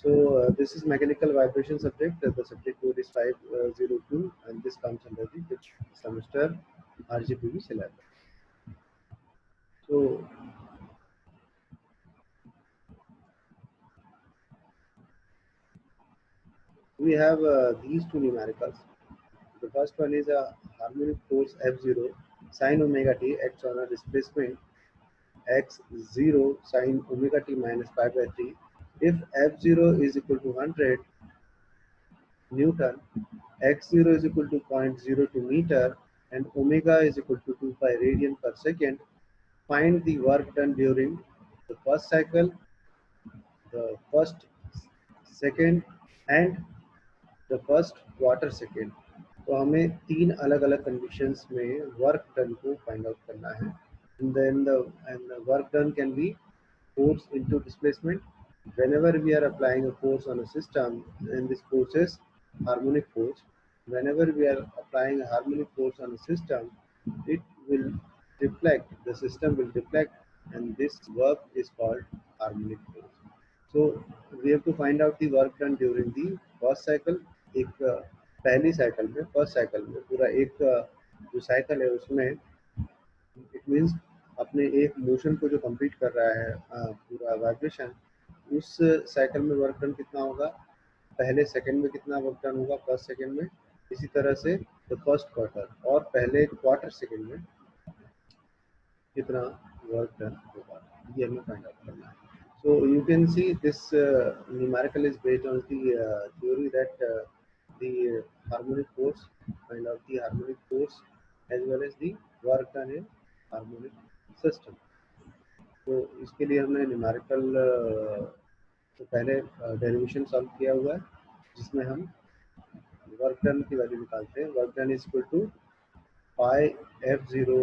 So this is mechanical vibration subject. The subject code is 502, and this comes under the fifth semester RGPV syllabus. So we have these two numericals. The first one is a harmonic force F0 sine omega t acts on a displacement x0 sine omega t minus pi by 3. If F0 is equal to 100 Newton, x0 is equal to 0.02 meter, and omega is equal to 2 pi radian per second, find the work done during the first cycle, the first second, and the first quarter second. तो हमें तीन अलग अलग conditions में work done को find out करना है. Then the work done can be force into displacement. Whenever we are applying a force on a system, and this force is harmonic force, whenever we are applying a harmonic force on a system, it will deflect, the system will deflect, and this work is called harmonic force. So we have to find out the work done during the first cycle. एक पहली cycle में, first cycle में पूरा एक जो cycle है उसमें it means अपने एक मोशन को जो कंप्लीट कर रहा है पूरा वाइब्रेशन, उस साइकिल में वर्क डन कितना होगा, पहले सेकंड में कितना वर्क डन होगा फर्स्ट सेकंड में, इसी तरह से द फर्स्ट क्वार्टर और पहले क्वार्टर सेकंड में कितना वर्क डन होगा, ये हमें फाइंड आउट करना है. So you can see this numerical is based on the theory that the harmonic force, find out the harmonic force as well as the work done in harmonic system. तो इसके लिए हमने numerical तो पहले derivation solve किया हुआ है, जिसमें हम वर्क डन की वैल्यू निकालते हैं. Work done is equal to pi f0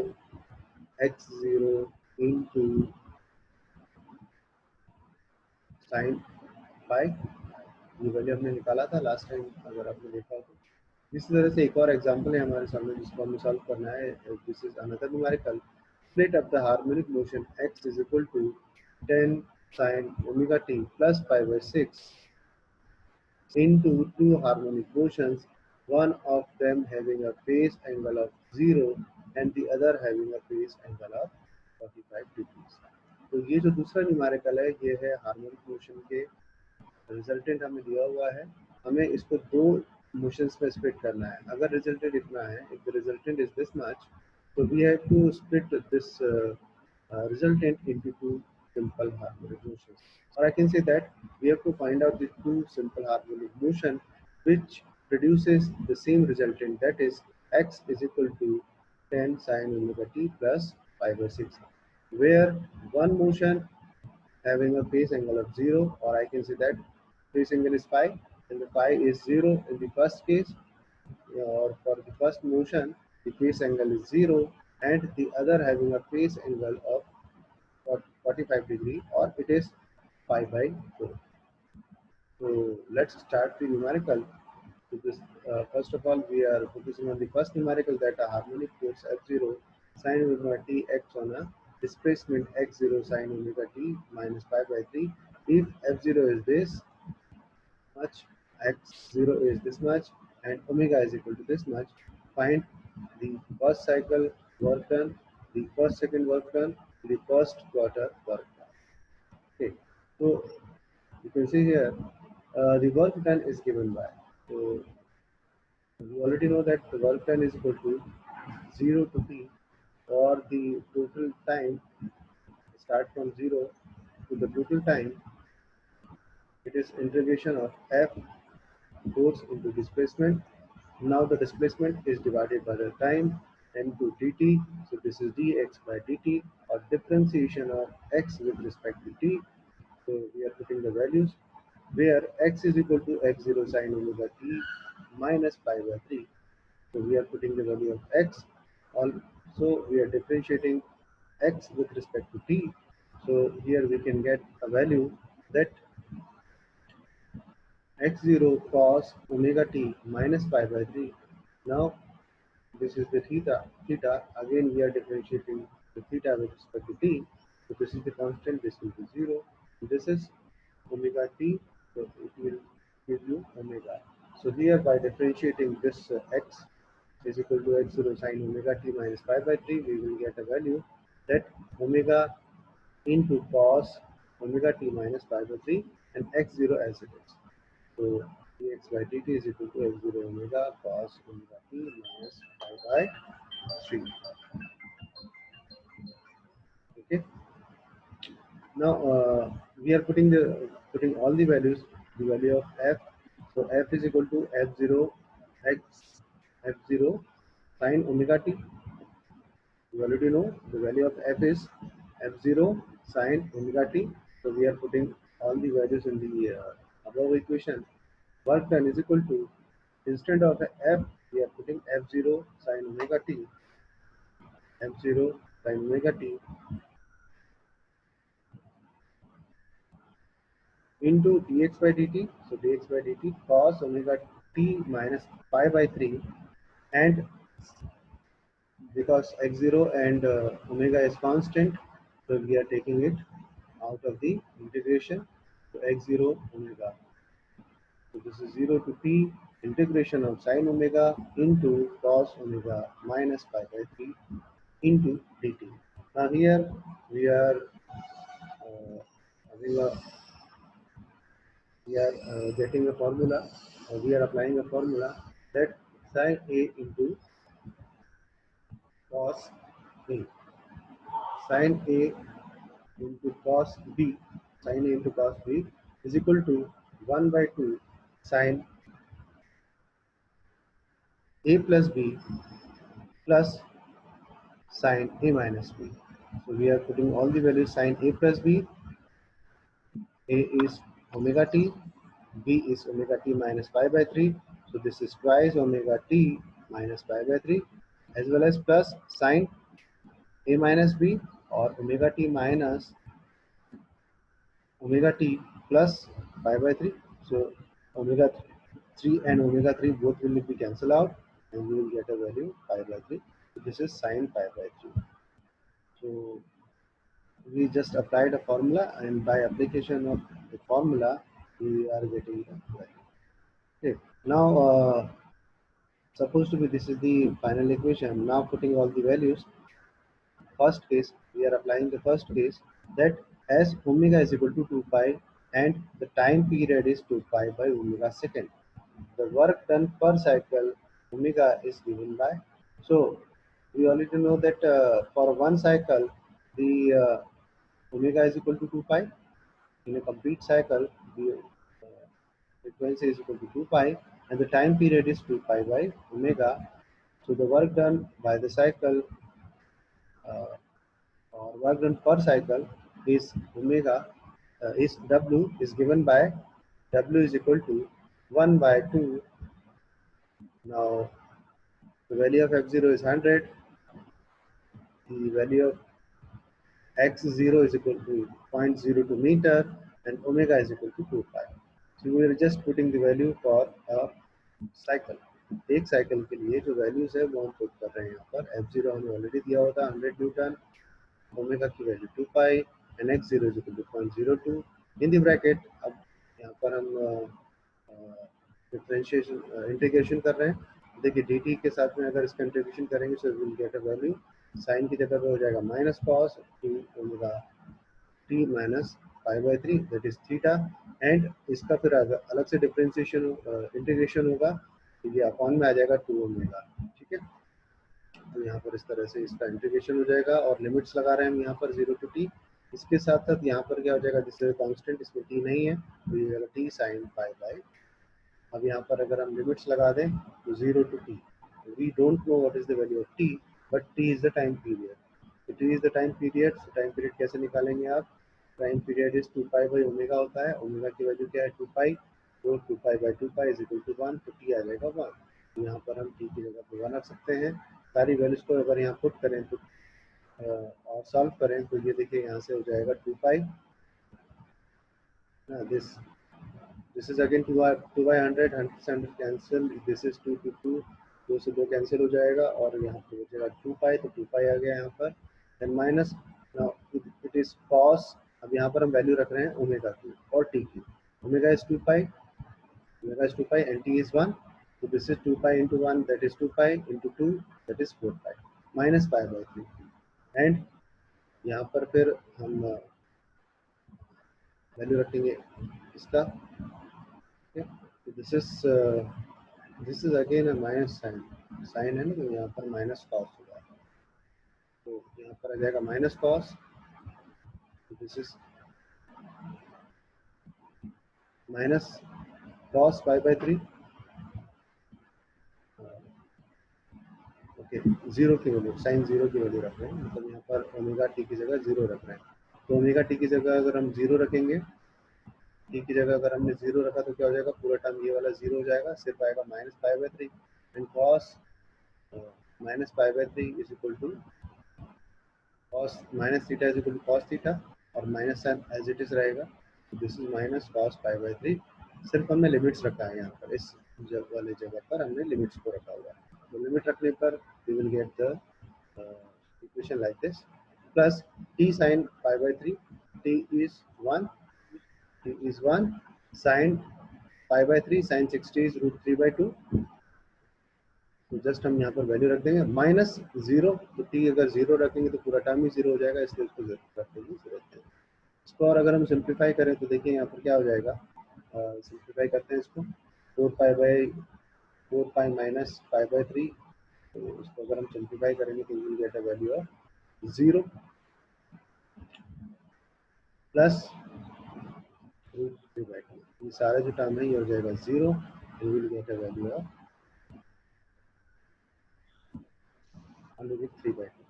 x0 into sine pi. ये वैल्यू हमने निकाला था लास्ट टाइम, अगर आपने देखा हो तो. इसी तरह से एक और एग्जांपल है हमारे सामने जिसको हमें सॉल्व करना है. This is another numerical. Split up the harmonic motion x is equal to 10 sin omega t plus pi by 6 into two harmonic motions, one of them having a phase angle of 0 and the other having a phase angle of 45 degrees. तो ये जो दूसरा numerical है ये है harmonic motion के resultant हमें दिया हुआ है. हमें इसको दो मोशंस में स्प्लिट करना है. अगर रिजल्टेंट इतना है, if the resultant is this much, तो we have to split this resultant into two simple harmonic motions. Or I can say that we have to find out the two simple harmonic motion which produces the same resultant, that is x is equal to 10 sin omega t plus pi by 6, where one motion having a phase angle of 0, or I can say that phase angle is pi, and the pi is 0 in the first case, or for the first motion the phase angle is 0 and the other having a phase angle of 45 degree, or it is pi by 4. So let's start the numerical. So this, first of all we are focusing on the first numerical, that a harmonic force f0 sin omega t acts on a displacement x0 sin omega t minus pi by 3. If f0 is this much, x0 is this much, and omega is equal to this much, find the first cycle work done, the first second work done, the first quarter work done. Okay, so you can see here the work done is given by, so we already know that the work done is equal to 0 to t, or the total time start from 0 to the total time, it is integration of f force into displacement. Now the displacement is divided by the time into dt, so this is dx by dt, or differentiation of x with respect to t. So we are putting the values where x is equal to x0 sin omega t minus pi by 3. So we are putting the value of x. Also we are differentiating x with respect to t. So here we can get a value that x0 cos omega t minus pi by 3. Now this is the theta. Again we are differentiating the theta with respect to t. So this is the constant, this will be 0. This is omega t so it will give you omega. So here by differentiating this x is equal to x0 sine omega t minus pi by 3, we will get a value that omega into cos omega t minus pi by 3 and x0 as it is. So dx by dt is equal to x0 omega cos omega t minus pi by 3. Okay. Now we are putting all the values, the value of f. So f is equal to f0 x f0 sine omega t. You already know the value of f is f0 sine omega t. So we are putting all the values in the above equation. Work done is equal to, instead of f we are putting f0 sine omega t, f0 sine omega t into dx by dt. So dx by dt cos omega t minus pi by 3, and because x0 and omega is constant, so we are taking it out of the integration. So x0 omega. So this is 0 to t integration of sine omega into cos omega minus pi by 3 into dt. Now here we are having a we are getting a formula, we are applying a formula that sin A into cos A, sin A into cos B, sin A into cos B is equal to 1 by 2 sin A plus B plus sin A minus B. So we are putting all the values sin A plus B. A is omega t, B is omega t minus pi by 3. So this is twice omega t minus pi by 3, as well as plus sine A minus B, or omega t minus omega t plus pi by 3. So omega 3 and omega 3 both will be cancelled out, and we will get a value pi by 3. So this is sine pi by 3. So we just applied a formula, and by application of the formula we are getting the value. Okay. Now supposed to be this is the final equation. Now putting all the values, first case we are applying the first case, that as omega is equal to 2 pi and the time period is 2 pi by omega second, the work done per cycle omega is given by, so we already know that for one cycle the omega is equal to 2 pi. In a complete cycle the frequency is equal to 2 pi and the time period is 2 pi by omega. So the work done by the cycle uh, or work done per cycle is omega is W is given by W is equal to 1 by 2. Now the value of f0 is 100, the value of x0 is equal to 0.02 meter, and omega is equal to 2 pi. So we are just putting the value for a cycle, एक cycle के लिए जो values है वो हम put कर रहे हैं यहाँ पर. f0 हमने ऑलरेडी दिया होता 100 न्यूटन, ओमेगा की value 2 pi and x0 is equal to 0.02 in the bracket. अब यहाँ पर हम डिफरेंशिएशन इंटीग्रेशन कर रहे हैं. देखिए dt के साथ में अगर इसका इंटीग्रेशन करेंगे तो will get a value, sine की जगह पे हो जाएगा minus cos 2 omega t minus pi by 3 that is theta, and इसका फिर अलग से डिफरेंशिएशन इंटीग्रेशन होगा तो ये अपॉन में आ जाएगा 2 ओमेगा. ठीक है, तो यहाँ पर इस तरह से इसका इंटीग्रेशन हो जाएगा और लिमिट्स लगा रहे हैं हम यहाँ पर 0 टू टी. इसके साथ साथ यहाँ पर क्या हो जाएगा, जिससे कांस्टेंट इसमें टी नहीं है तो ये जाएगा टी साइन पाई बाई. अब यहाँ पर अगर हम लिमिट्स लगा दें तो 0 to T, we don't know what is the value of T, but T is the time period. तो T is the time period. Time period कैसे निकालेंगे आप, time period is 2 pi by omega होता है. Omega की value क्या है 2 pi, तो 2 pi by 2 pi is equal to 1, तो टी आ जाएगा 1. तो यहाँ पर हम टी की जगह पर 1 रख सकते हैं. सारी वैल्यूज को अगर यहाँ पुट करें तो और सॉल्व करें तो ये देखिए यहाँ से हो जाएगा 2 pi, this is again 2 by 100, 100 cancel, this is 2 to 2, 2 से 2 कैंसिल हो जाएगा और यहाँ पे बचेगा 2 पाई, तो 2 पाई आ गया यहाँ पर. Then minus, now it is cos, अब यहाँ पर हम वैल्यू रख रहे हैं ओमेगा की और टी की. Omega is 2 pi, omega is 2 pi and T is 1, तो this is 2 pi into 1 that is 2 pi into 2 that is 4 pi minus pi by 3। And यहाँ पर फिर हम वैल्यू रखेंगे इसका, तो this is again a minus sine, sine है ना, तो यहाँ पर माइनस कॉस होगा, तो यहाँ पर आ जाएगा minus cos, this is minus cos pi by 3। Okay, zero की वैल्यू, साइन जीरो की वैल्यू रख रहे हैं, मतलब यहाँ पर ओमेगा टी की जगह जीरो रख रहे हैं। तो ओमेगा टी की जगह अगर हम जीरो रखेंगे, टी की जगह अगर हमने जीरो रखा तो क्या हो जाएगा, पूरा टर्म ये वाला जीरो हो जाएगा, सिर्फ आएगा minus pi by 3 and cos minus pi by 3 is equal to cos minus theta is equal to cos theta, और minus sine as it is रहेगा, तो this is minus cos pi by 3। सिर्फ हमने limits रखा है यहाँ पर, इस वाले जगह पर हमने लिमिट्स को रखा हुआ है, तो लिमिट रखने पर we will get the equation like this, plus t sin pi by 3, t is 1, t is 1 sin pi by 3 sin 60 is root 3 by 2, तो जस्ट हम यहाँ पर वैल्यू रख देंगे माइनस जीरो, तो t अगर जीरो रखेंगे तो पूरा टर्म ही जीरो हो जाएगा, इसलिए इसको रखने की जरूरत है। इसको और अगर हम सिंप्लीफाई करें तो देखिए यहाँ पर क्या हो जाएगा, सिंप्लीफाई करते हैं इसको, 4 पाई माइनस पाई बाई 3, तो इसको अगर हम सिंप्लीफाई करेंगे तो will get a value of 0 plus root 3 by 2, ये सारा जो टर्म है ये हो जाएगा 0, you will get a value of under root 3 by 2।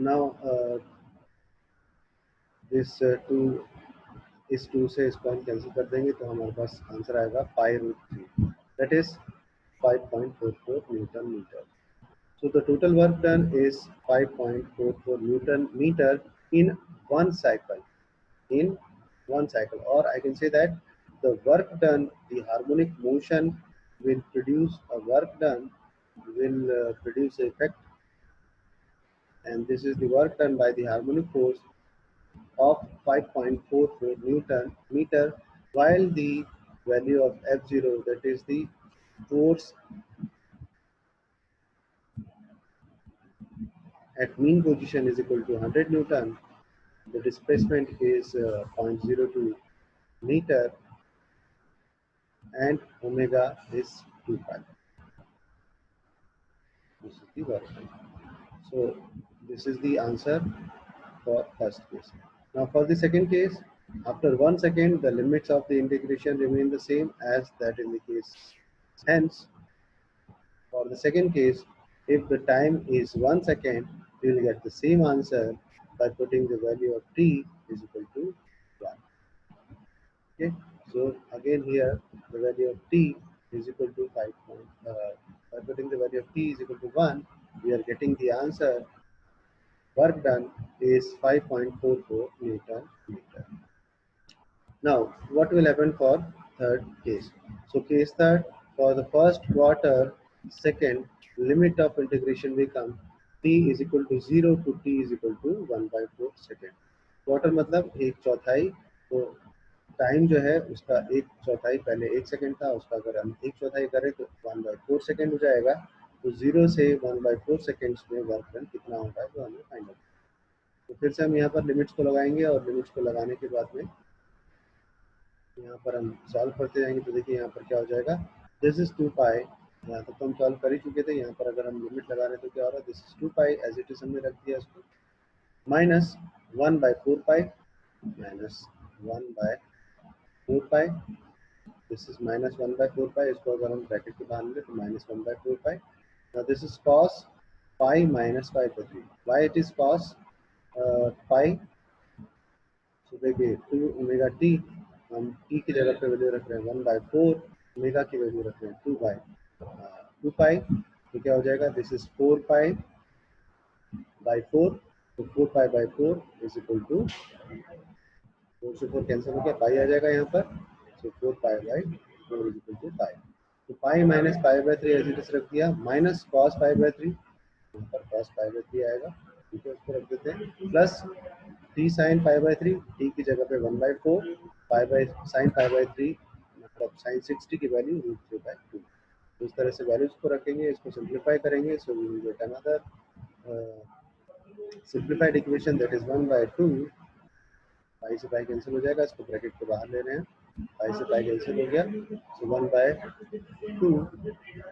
Now this 2, इस 2 से इसको हम कैंसिल कर देंगे तो हमारे पास आंसर आएगा pi root 3, that is 5.44 newton metre. So the total work done is 5.44 Newton meter in one cycle. In one cycle, or I can say that the work done, the harmonic motion will produce a work done, will produce effect, and this is the work done by the harmonic force of 5.44 Newton meter, while the value of F0, that is the force at mean position, is equal to 100 Newton. The displacement is 0.02 meter and omega is 2 pi. This is the work done. So this is the answer for first case. Now for the second case, after 1 second, the limits of the integration remain the same as that in the case. Hence, for the second case, if the time is 1 second, we will get the same answer by putting the value of t is equal to 1. Okay, so again here the value of t is equal to 5. By putting the value of t is equal to 1, we are getting the answer. Work done is 5.44 Newton meter. Now, what will happen for third case? So, case third, for the first quarter second, limit of integration become t is equal to 0 to t is equal to 1/4 second. Quarter मतलब एक चौथाई, तो time जो है उसका एक चौथाई पहले 1 सेकंड था, उसका अगर हम एक चौथाई करें तो 1/4 सेकंड हो जाएगा, तो 0 से 1/4 सेकंड्स में वर्क डन कितना होगा तो हमें फाइंड आउट। तो फिर से हम यहाँ पर लिमिट्स को लगाएंगे, और लिमिट्स को लगाने के बाद में यहाँ पर हम सॉल्व करते जाएंगे, तो देखिए यहाँ पर क्या हो जाएगा, दिस इज 2 पाई, यहाँ तक तो हम सॉल्व कर ही चुके थे, यहाँ पर अगर हम लिमिट लगा रहे हैं तो क्या हो रहा है, this is 2 pi as it is हमने रख दिया इसको, minus 1/4 pi minus 1/4 pi, this is minus 1/4 pi, इसको अगर हम ब्रैकेट के बाहर लें तो minus 1/4 pi. Now this is cos pi minus pi by 3, why it is cos pi, तो देखिए 2 ओमेगा टी, हम टी की जगह पे वैल्यू रख रहे हैं 1/4, ओमेगा की वैल्यू रख रहे हैं 2 पाई, तो क्या हो जाएगा, दिस इज 4 पाई बाई 4, तो 4 pi by 4 is equal to 4 से 4 कैंसिल हो गया, पाई आ जाएगा यहाँ पर, so 4 pi by 4 is equal to pi, तो pi minus pi by 3 as it is रख दिया, माइनस कॉस पाई बाई 3, यहाँ पर कॉस पाई बाई 3 आएगा, ठीक है, उसको रख देते हैं plus t sin pi by 3, t की जगह पे 1/4 pi by sin pi by 3 मतलब sin 60 की वैल्यू √3/2। इस तरह से वैल्यूज को रखेंगे, इसको सिंप्लीफाई करेंगे, so we will get another simplified equation that is 1/2। Pi से पाई कैंसिल हो जाएगा, इसको ब्रैकेट के बाहर ले रहे हैं, पाई से पाई कैंसिल हो गया, सो 1/2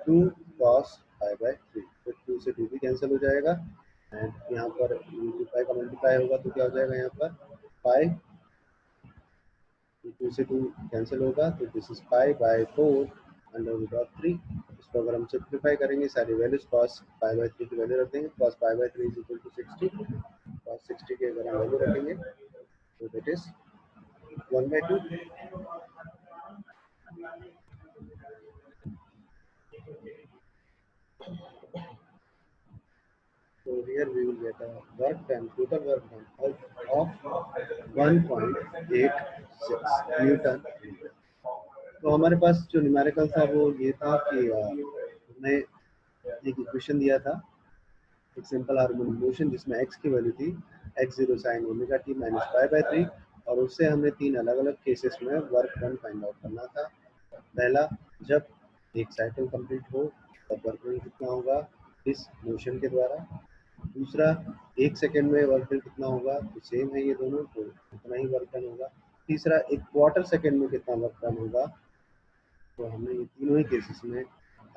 2 cos पाई बाई 3, फिर 2 से 2 भी कैंसिल हो जाएगा एंड यहाँ पर पाई का मल्टीप्लाई होगा तो क्या हो जाएगा, यहाँ पर पाई 2 से 2 कैंसिल होगा, तो this is pi by 4 under root of 3। इसको अगर हम सिंप्लीफाई करेंगे सारी वैल्यूज cos पाई बाई 3 की वैल्यू रख देंगे, cos pi by 3 is equal to 60, cos 60 की अगर हम वैल्यू रखेंगे तो that is 1/2। So here we will get a work done, total work done of 1.86 Newton. तो हमारे पास जो न्यूमेरिकल था वो ये था कि हमने एक इक्वेशन दिया था, एक सिंपल हार्मोनिक मोशन जिसमें x की वैल्यू थी x0 sin omega t minus pi by 3, और उससे हमने 3 अलग अलग केसेस में वर्क डन फाइंड आउट करना था। पहला, जब एक साइकिल कंप्लीट हो तब वर्क डन कितना होगा इस मोशन के द्वारा। दूसरा, 1 सेकेंड में वर्क डन कितना होगा, तो सेम है ये दोनों, तो उतना ही वर्क डन होगा। तीसरा, 1/4 सेकेंड में कितना वर्क डन होगा, तो हमने ये तीनों ही केसेस में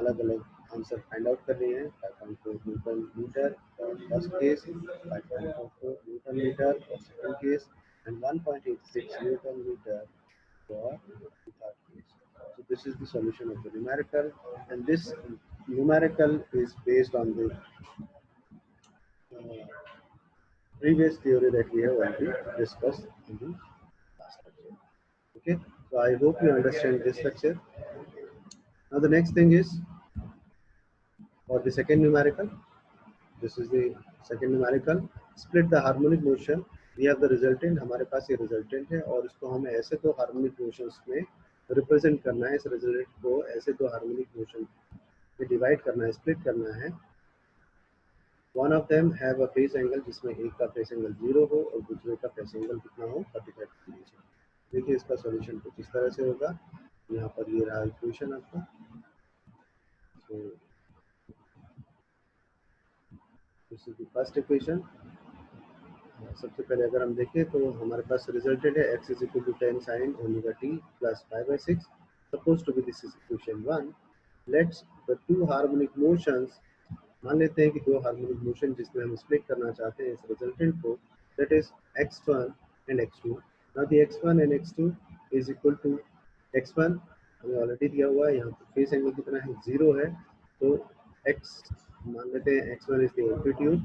अलग अलग आंसर फाइंड आउट कर लिए हैं। 5.4 newton metre for first case, 5.44 newton metre for second case and 1.86 newton metre for the third case. So this is the solution of the numerical, and this numerical is based on the previous theory that we have already discussed in the last lecture. Okay, so I hope you understand this lecture. Now the next thing is for the second numerical. This is the second numerical. Split the harmonic motion. We have the resultant. हमारे पास ये resultant है और इसको हमें ऐसे दो harmonic motions में represent करना है, इस resultant को ऐसे दो harmonic motion में divide करना है, split करना है। One of them have a phase angle जिसमें एक का phase angle 0 हो और दूसरे का phase angle कितना हो, 45 डिग्री हो। देखिए इसका सॉल्यूशन कुछ इस तरह से होगा। यहाँ पर ये रहा इक्वेशन आपका। So this is the first equation. सबसे पहले अगर हम देखें तो हमारे पास रिजल्टेड है x is equal to 10 sin omega t plus 5/6, suppose to be this is equation 1। Let's the two harmonic motions, मान लेते हैं कि दो हार्मोनिक मोशन जिसमें हम स्प्लिट करना चाहते हैं इस रिजल्टेंट को, that is x1 and x2। Now the x1 and x2 is equal to x1 हमें ऑलरेडी दिया हुआ है, यहाँ पर फेस एंगल कितना है, 0 है, तो x मान लेते हैं x1 is the amplitude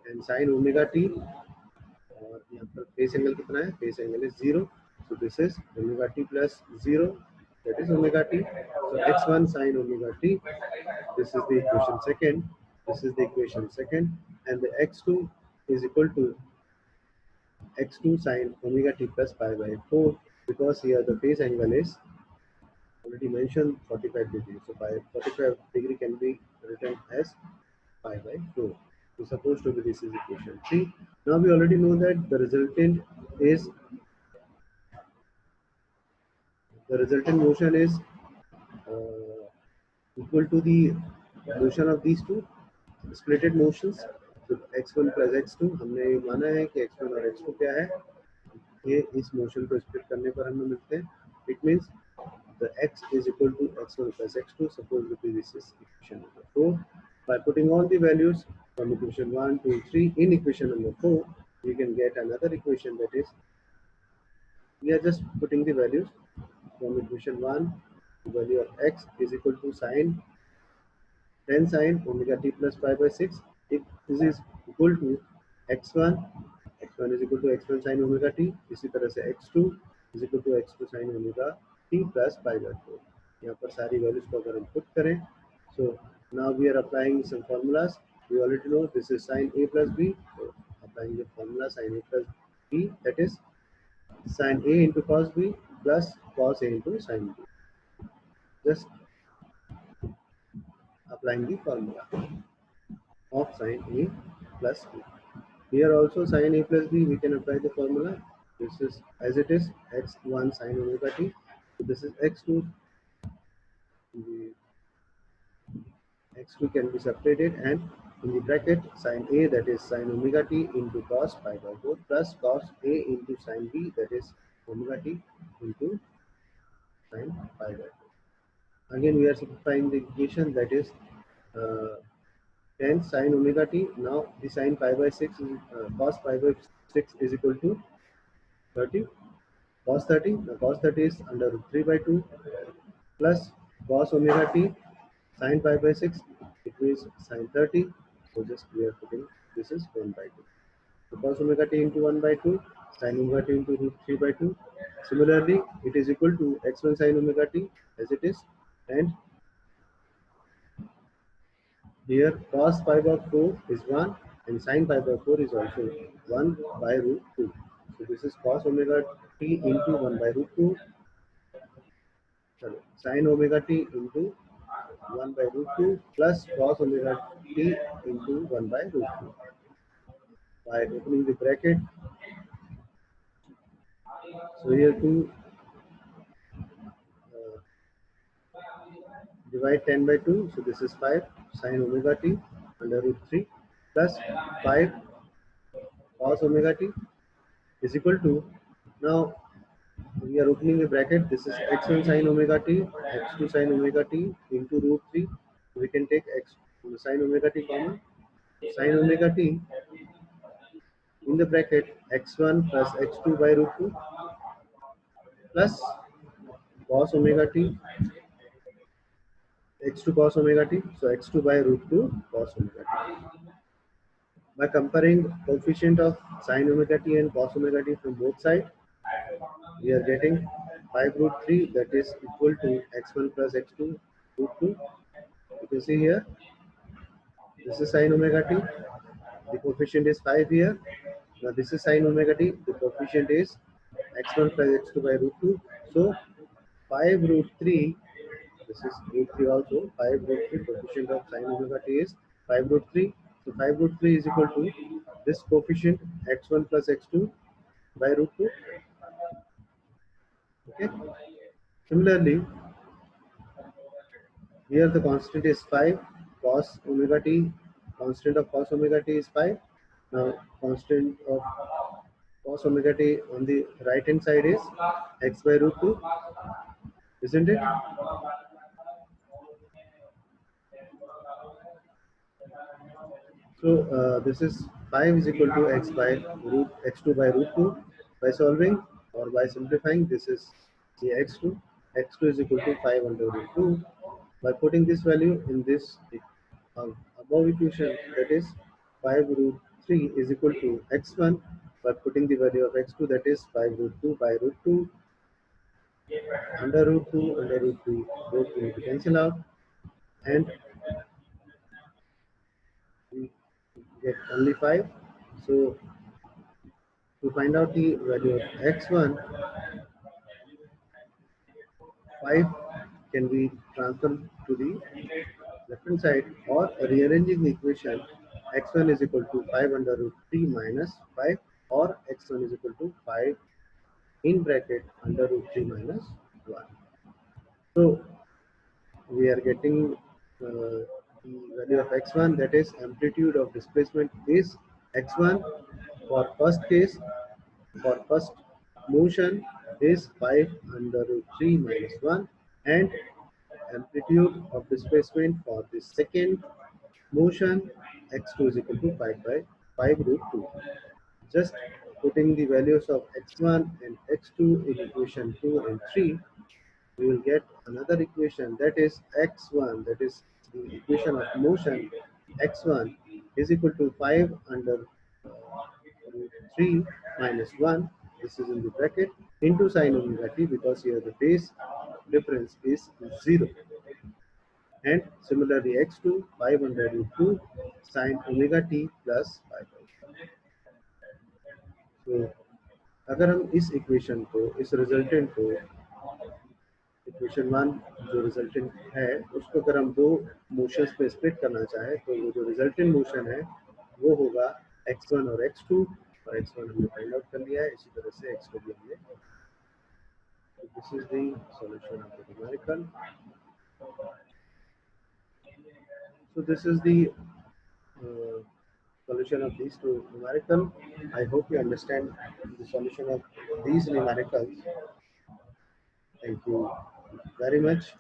and sine omega T, और यहाँ पर फेस एंगल कितना है, face angle is 0, so this is omega T plus 0, that is omega T. So x1 sin omega T, this is the equation second, this is the equation second, and the x2 is equal to x2 sin omega t plus pi by 4, because here the phase angle is already mentioned 45 degree, so by 45 degree can be written as pi by 4. So supposed to be this is equation 3. Now we already know that the resultant motion is equal to the motion of these two splitted motions. So x1 plus x2, हमने माना है कि x1 और x2 क्या है, ये इस motion को स्प्लिट करने पर हमें मिलते हैं। It means the x is equal to x1 plus x2. Suppose that this is equation number 4. By putting all the values from equation 1, 2, 3 in equation number 4, we can get another equation, that is, we are just putting the values from equation 1. The value of x is equal to sin 10 sin omega t plus pi by 6. If this is equal to x1 is equal to x1 sin omega t, इसी तरह से x2 is equal to x2 sin omega t plus pi by 4। यहाँ पर सारी values को अगर हम put करें, so now we are applying some formulas. We already know this is sin a plus b, so applying the formula sin a plus b, that is sin a into cos b plus cos a into sin b. Just applying the formula. of sin A plus B. Here also sin A plus B, we can apply the formula. This is as it is x1 sin omega t. So this is x2. The x2 can be separated, and in the bracket sin A, that is sin omega t into cos pi by 4, plus cos A into sin B, that is omega t into sin pi by 4. Again we are simplifying the equation, that is uh, 10 sin omega t. Now the sin pi by 6 is cos pi by 6 is equal to 30. Cos 30, the cos 30 is under root 3 by 2, plus cos omega t sin pi by 6, it means sin 30. So just we are putting this is 1 by 2. So cos omega t into 1 by 2, sin omega t into root 3 by 2. Similarly, it is equal to x1 sin omega t as it is, and here cos pi by 4 is 1 and sin pi by 4 is also 1 by root 2. So this is cos omega t into 1 by root 2, sorry, sin omega t into 1 by root 2 plus cos omega t into 1 by root 2. By opening the bracket, so here to uh, divide 10 by 2, so this is 5 sin omega t under root 3 plus 5 cos omega t is equal to, now we are opening a bracket, this is x1 sin omega t, x2 sin omega t into root 3. We can take x sin omega t common. Sin omega t in the bracket x1 plus x2 by root 2 plus cos omega t, x2 cos omega t, so x2 by root 2 cos omega t. By comparing coefficient of sin omega t and cos omega t from both sides, we are getting 5 root 3, that is equal to x1 plus x2 root 2. You can see here, this is sin omega t, the coefficient is 5 here. Now this is sin omega t, the coefficient is x1 plus x2 by root 2. So 5 root 3, this is root 3 also, 5 root 3, coefficient of sin omega t is 5 root 3. So 5 root 3 is equal to this coefficient x1 plus x2 by root 2. Okay. Similarly, here the constant is 5, cos omega t, constant of cos omega t is 5. Now constant of cos omega t on the right hand side is x by root 2, isn't it? So this is 5 is equal to x by root x2 by root 2. By solving or by simplifying, this is the x2. X2 is equal to 5 under root 2. By putting this value in this above equation, that is 5 root 3 is equal to x1. By putting the value of x2, that is 5 root 2 by root 2 under root 2 under root 2, both need to cancel out, and we get only 5. So to find out the value of x1, 5 can be transferred to the left hand side, or rearranging the equation, x1 is equal to 5 under root 3 minus 5, or x1 is equal to 5 in bracket under root 3 minus 1. So we are getting the value of x1, that is amplitude of displacement is x1 for first case, for first motion is 5 under root 3 minus 1, and amplitude of displacement for the second motion x2 is equal to 5 by 5 root 2. Just putting the values of x1 and x2 in equation 2 and 3, we will get another equation, that is x1, that is the equation of motion x1 is equal to 5 under root 3 minus 1, this is in the bracket, into sin omega t, because here the phase difference is 0. And similarly x2 5 under root 2 sin omega t plus 5. तो अगर हम इस equation को, इस resultant को question 1 जो resultant है उसको अगर हम दो मोशंस पे स्प्लिट करना चाहे तो वो जो रिजल्टेंट मोशन है वो होगा x1 और x2, और x1 हमने फाइंड आउट कर लिया है, इसी तरह से x2 भी हमने. This is the solution of the numerical. So this is the solution of these two numerical. I hope you understand the solution of these numericals. Thank you very much.